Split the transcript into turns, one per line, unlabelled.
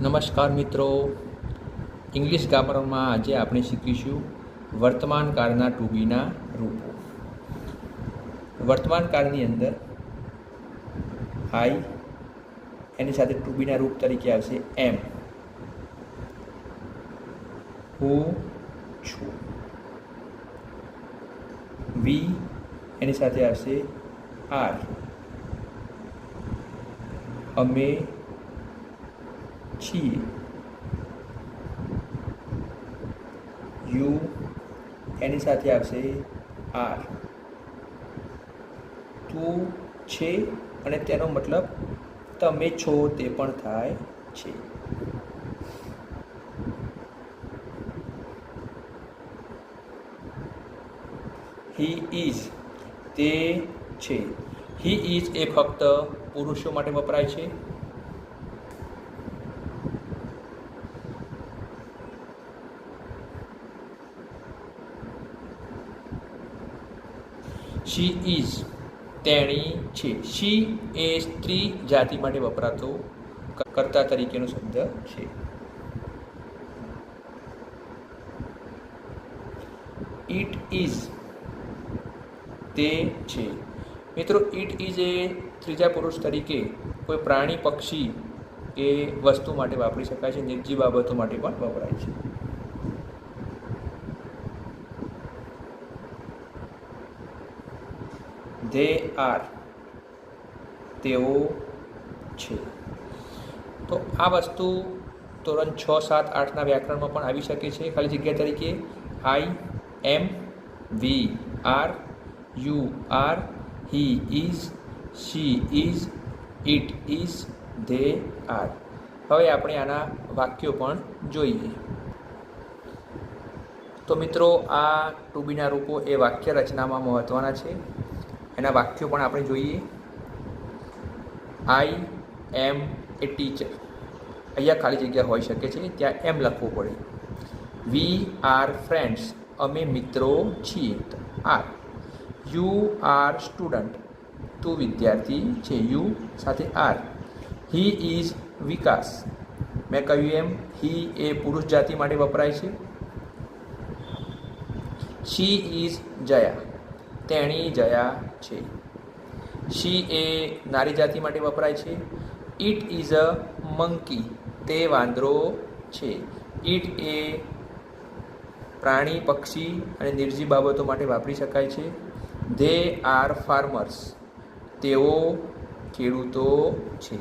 નમસ્કાર મિત્રો, ઇંગ્લિશ ગ્રામરમાં આજે આપણે શીખીશું વર્તમાન કાળના ટુ બીના રૂપો. વર્તમાન કાળની અંદર આઈ એની સાથે ટુ બીના રૂપ તરીકે આવશે એમ, હું છું. વી એની સાથે આવશે આર, અમે છીએ. યુ એની સાથે આવશે આર, તું છે અને તેનો મતલબ તમે છો તે પણ થાય છે. હી ઇઝ તે છે. હી ઇઝ એ ફક્ત પુરુષો માટે વપરાય છે. શી ઇઝ તેણી છે. શી એ સ્ત્રી જાતિ માટે વપરાતો કર્તા તરીકેનો શબ્દ છે. ઇટ ઇઝ તે છે. મિત્રો, ઇટ ઇઝ એ ત્રીજા પુરુષ તરીકે કોઈ પ્રાણી, પક્ષી કે વસ્તુ માટે વાપરી શકાય છે. નિર્જીવ બાબતો માટે પણ વપરાય છે. ધે આર તેઓ છે. તો આ વસ્તુ ધોરણ 6, 7, 8ના વ્યાકરણમાં પણ આવી શકે છે. ખાલી જગ્યા તરીકે I am, we are, you are, he is, she is, it is, they are. હવે આપણે આના વાક્યો પણ જોઈએ. તો મિત્રો, આ ટુ બીના રૂપો એ વાક્ય રચનામાં મહત્ત્વના છે. એના વાક્યો પણ આપણે જોઈએ. આઈ એમ એ ટીચર, અહીંયા ખાલી જગ્યા હોઈ શકે છે, ત્યાં એમ લખવું પડે. વી આર ફ્રેન્ડ્સ, અમે મિત્રો છીએ, આર. યુ આર સ્ટુડન્ટ, તું વિદ્યાર્થી છે, યુ સાથે આર. હી ઇઝ વિકાસ, મેં કહ્યું એમ હી એ પુરુષ જાતિ માટે વપરાય છે. શી ઇઝ જયા, તેણી જયા છે. શી એ નારી જાતિ માટે વપરાય છે. ઇટ ઇઝ અ મંકી, તે વાંદરો છે. ઇટ એ પ્રાણી, પક્ષી અને નિર્જીવ બાબતો માટે વાપરી શકાય છે. ધે આર ફાર્મર્સ, તેઓ ખેડૂતો છે.